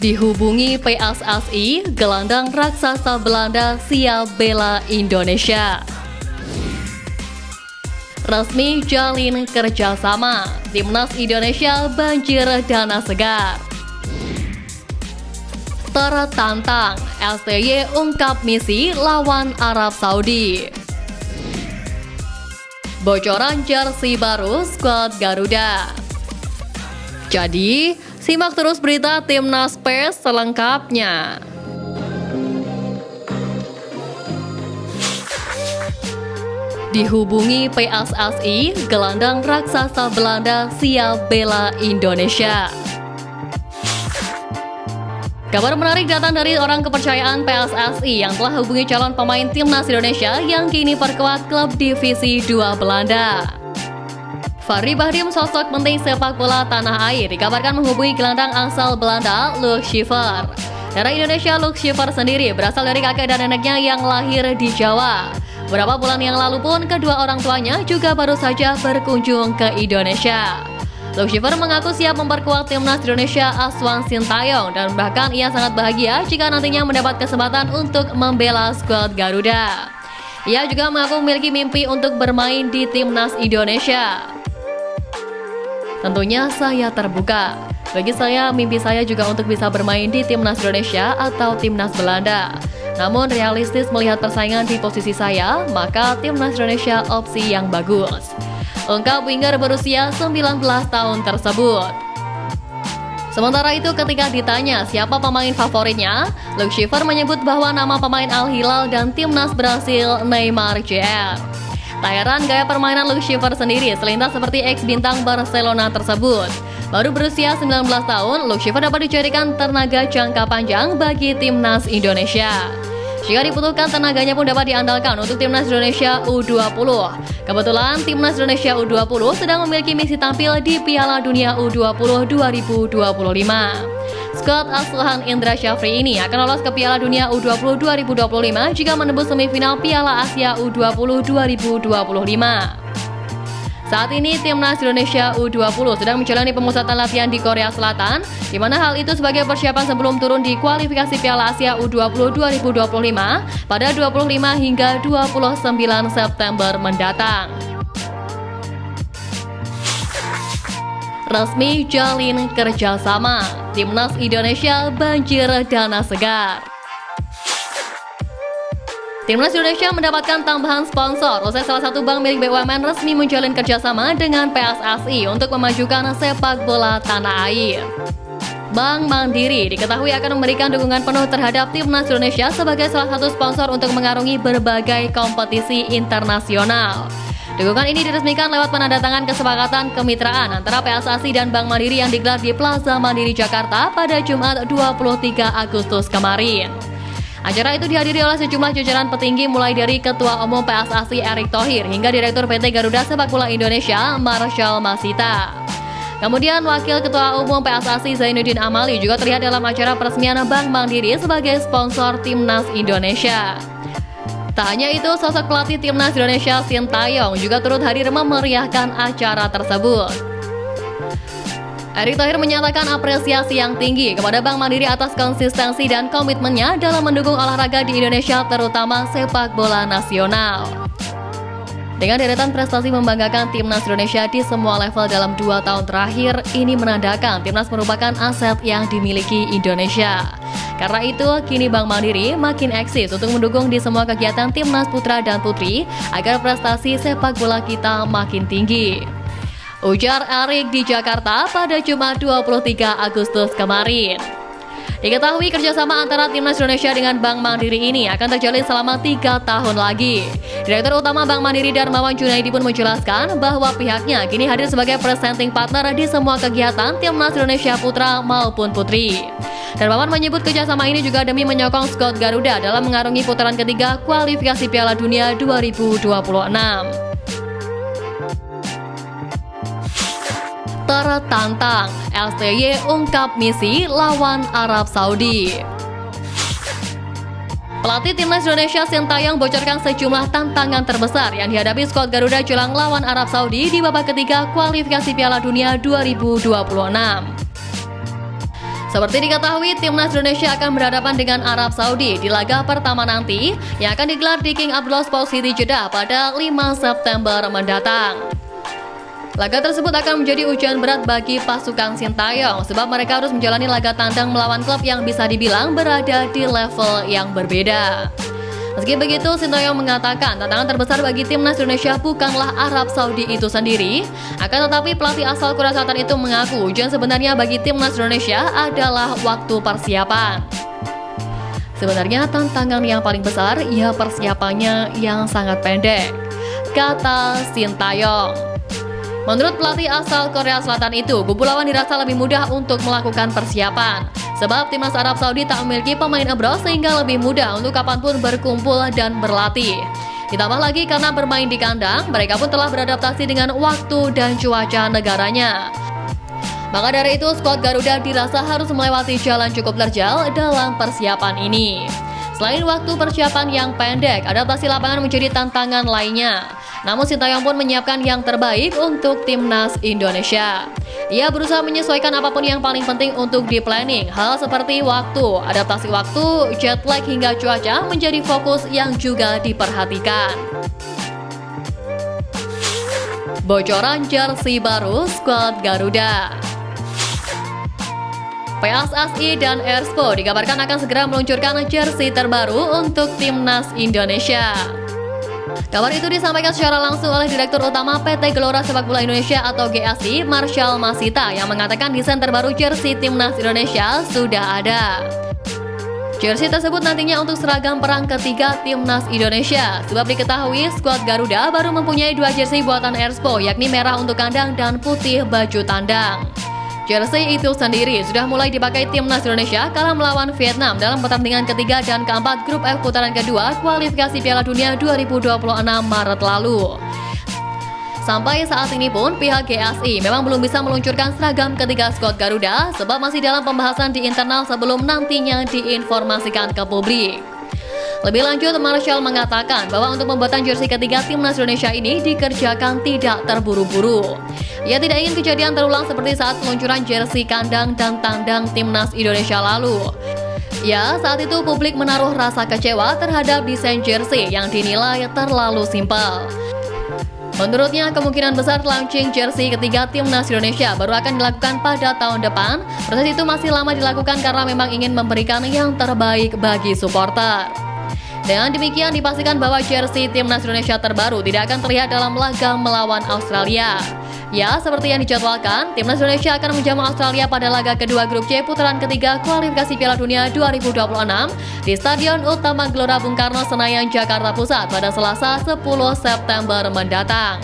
Dihubungi PSSI, gelandang raksasa Belanda siap bela Indonesia. Resmi jalin kerjasama, Timnas Indonesia banjir dana segar. Tertantang, STY ungkap misi lawan Arab Saudi. Bocoran jersey baru skuad Garuda. Jadi, simak terus berita Timnas Pers selengkapnya. Dihubungi PSSI, gelandang raksasa Belanda siap bela Indonesia. Kabar menarik datang dari orang kepercayaan PSSI yang telah hubungi calon pemain Timnas Indonesia yang kini perkuat klub divisi 2 Belanda. Fahri Bahdim, sosok penting sepak bola tanah air, dikabarkan menghubungi gelandang asal Belanda, Luc Schiffer. Darah Indonesia Luc Schiffer sendiri berasal dari kakek dan neneknya yang lahir di Jawa. Beberapa bulan yang lalu pun kedua orang tuanya juga baru saja berkunjung ke Indonesia. Luc Schiffer mengaku siap memperkuat Timnas Indonesia Aswan Sintayong dan bahkan ia sangat bahagia jika nantinya mendapat kesempatan untuk membela skuad Garuda. Ia juga mengaku memiliki mimpi untuk bermain di Timnas Indonesia. Tentunya saya terbuka. Bagi saya, mimpi saya juga untuk bisa bermain di Timnas Indonesia atau Timnas Belanda. Namun realistis melihat persaingan di posisi saya, maka Timnas Indonesia opsi yang bagus. Ungkap winger berusia 19 tahun tersebut. Sementara itu ketika ditanya siapa pemain favoritnya, Luc Schiffer menyebut bahwa nama pemain Al Hilal dan Timnas Brasil Neymar Jr. Tak heran gaya permainan Luc Schiffer sendiri selintas seperti ex-bintang Barcelona tersebut. Baru berusia 19 tahun, Luc Schiffer dapat dijadikan tenaga jangka panjang bagi Timnas Indonesia. Jika dibutuhkan, tenaganya pun dapat diandalkan untuk Timnas Indonesia U20. Kebetulan Timnas Indonesia U20 sedang memiliki misi tampil di Piala Dunia U20 2025. Skuad asuhan Indra Syafri ini akan lolos ke Piala Dunia U20 2025 jika menembus semifinal Piala Asia U20 2025. Saat ini Timnas Indonesia U20 sedang menjalani pemusatan latihan di Korea Selatan, di mana hal itu sebagai persiapan sebelum turun di kualifikasi Piala Asia U20 2025 pada 25 hingga 29 September mendatang. Resmi jalin kerjasama, Timnas Indonesia banjir dana segar. Timnas Indonesia mendapatkan tambahan sponsor usai salah satu bank milik BUMN resmi menjalin kerjasama dengan PSSI untuk memajukan sepak bola tanah air. Bank Mandiri diketahui akan memberikan dukungan penuh terhadap Timnas Indonesia sebagai salah satu sponsor untuk mengarungi berbagai kompetisi internasional. Dukungan ini diresmikan lewat penandatangan kesepakatan kemitraan antara PSSI dan Bank Mandiri yang digelar di Plaza Mandiri Jakarta pada Jumat 23 Agustus kemarin. Acara itu dihadiri oleh sejumlah jajaran petinggi mulai dari Ketua Umum PSSI Erick Thohir hingga Direktur PT Garuda Sepak Bola Indonesia Marshall Masita. Kemudian Wakil Ketua Umum PSSI Zainuddin Amali juga terlihat dalam acara peresmian Bank Mandiri sebagai sponsor Timnas Indonesia. Tak hanya itu, sosok pelatih Timnas Indonesia Sintayong juga turut hadir memeriahkan acara tersebut. Erick Thohir menyatakan apresiasi yang tinggi kepada Bank Mandiri atas konsistensi dan komitmennya dalam mendukung olahraga di Indonesia, terutama sepak bola nasional. Dengan deretan prestasi membanggakan Timnas Indonesia di semua level dalam 2 tahun terakhir, ini menandakan Timnas merupakan aset yang dimiliki Indonesia. Karena itu, kini Bank Mandiri makin eksis untuk mendukung di semua kegiatan Timnas Putra dan Putri agar prestasi sepak bola kita makin tinggi. Ujar Erick di Jakarta pada Jumat 23 Agustus kemarin. Diketahui kerjasama antara Timnas Indonesia dengan Bank Mandiri ini akan terjalin selama 3 tahun lagi. Direktur Utama Bank Mandiri Darmawan Junaidi pun menjelaskan bahwa pihaknya kini hadir sebagai presenting partner di semua kegiatan Timnas Indonesia Putra maupun Putri. Darmawan menyebut kerjasama ini juga demi menyokong skuad Garuda dalam mengarungi putaran ketiga kualifikasi Piala Dunia 2026. Tertantang, STY ungkap misi lawan Arab Saudi. Pelatih Timnas Indonesia Sintayong bocorkan sejumlah tantangan terbesar yang dihadapi skuad Garuda jelang lawan Arab Saudi di babak ketiga kualifikasi Piala Dunia 2026. Seperti diketahui, timnas Indonesia akan berhadapan dengan Arab Saudi di laga pertama nanti yang akan digelar di King Abdullah Sports City Jeddah pada 5 September mendatang. Laga tersebut akan menjadi ujian berat bagi pasukan Sintayong sebab mereka harus menjalani laga tandang melawan klub yang bisa dibilang berada di level yang berbeda. Meski begitu, Sintayong mengatakan tantangan terbesar bagi timnas Indonesia bukanlah Arab Saudi itu sendiri. Akan tetapi pelatih asal Korea Selatan itu mengaku ujian sebenarnya bagi timnas Indonesia adalah waktu persiapan. Sebenarnya tantangan yang paling besar ya persiapannya yang sangat pendek, kata Sintayong. Menurut pelatih asal Korea Selatan itu, kubu lawan dirasa lebih mudah untuk melakukan persiapan. Sebab timnas Arab Saudi tak memiliki pemain abroad sehingga lebih mudah untuk kapanpun berkumpul dan berlatih. Ditambah lagi karena bermain di kandang, mereka pun telah beradaptasi dengan waktu dan cuaca negaranya. Maka dari itu, skuad Garuda dirasa harus melewati jalan cukup terjal dalam persiapan ini. Selain waktu persiapan yang pendek, adaptasi lapangan menjadi tantangan lainnya. Namun Sintayong pun menyiapkan yang terbaik untuk timnas Indonesia. Ia berusaha menyesuaikan apapun yang paling penting untuk di-planning. Hal seperti waktu, adaptasi waktu, jet lag hingga cuaca menjadi fokus yang juga diperhatikan. Bocoran jersey baru skuad Garuda. PSSI dan Erspo dikabarkan akan segera meluncurkan jersey terbaru untuk timnas Indonesia. Kabar itu disampaikan secara langsung oleh Direktur Utama PT Gelora Sepak Bola Indonesia atau GSI, Marshall Masita, yang mengatakan desain terbaru jersey timnas Indonesia sudah ada. Jersey tersebut nantinya untuk seragam perang ketiga timnas Indonesia. Sebab diketahui skuad Garuda baru mempunyai 2 jersey buatan Erspo, yakni merah untuk kandang dan putih baju tandang. Jersey itu sendiri sudah mulai dipakai timnas Indonesia kala melawan Vietnam dalam pertandingan ketiga dan keempat grup F putaran kedua kualifikasi Piala Dunia 2026 Maret lalu. Sampai saat ini pun pihak GSI memang belum bisa meluncurkan seragam ketiga skuad Garuda sebab masih dalam pembahasan di internal sebelum nantinya diinformasikan ke publik. Lebih lanjut, Marshall mengatakan bahwa untuk pembuatan jersey ketiga timnas Indonesia ini dikerjakan tidak terburu-buru. Ia tidak ingin kejadian terulang seperti saat peluncuran jersey kandang dan tandang timnas Indonesia lalu. Ya, saat itu publik menaruh rasa kecewa terhadap desain jersey yang dinilai terlalu simpel. Menurutnya, kemungkinan besar launching jersey ketiga timnas Indonesia baru akan dilakukan pada tahun depan. Proses itu masih lama dilakukan karena memang ingin memberikan yang terbaik bagi supporter. Dengan demikian dipastikan bahwa jersey timnas Indonesia terbaru tidak akan terlihat dalam laga melawan Australia. Ya, seperti yang dijadwalkan, timnas Indonesia akan menjamu Australia pada laga kedua grup C putaran ketiga kualifikasi Piala Dunia 2026 di Stadion Utama Gelora Bung Karno, Senayan, Jakarta Pusat pada Selasa 10 September mendatang.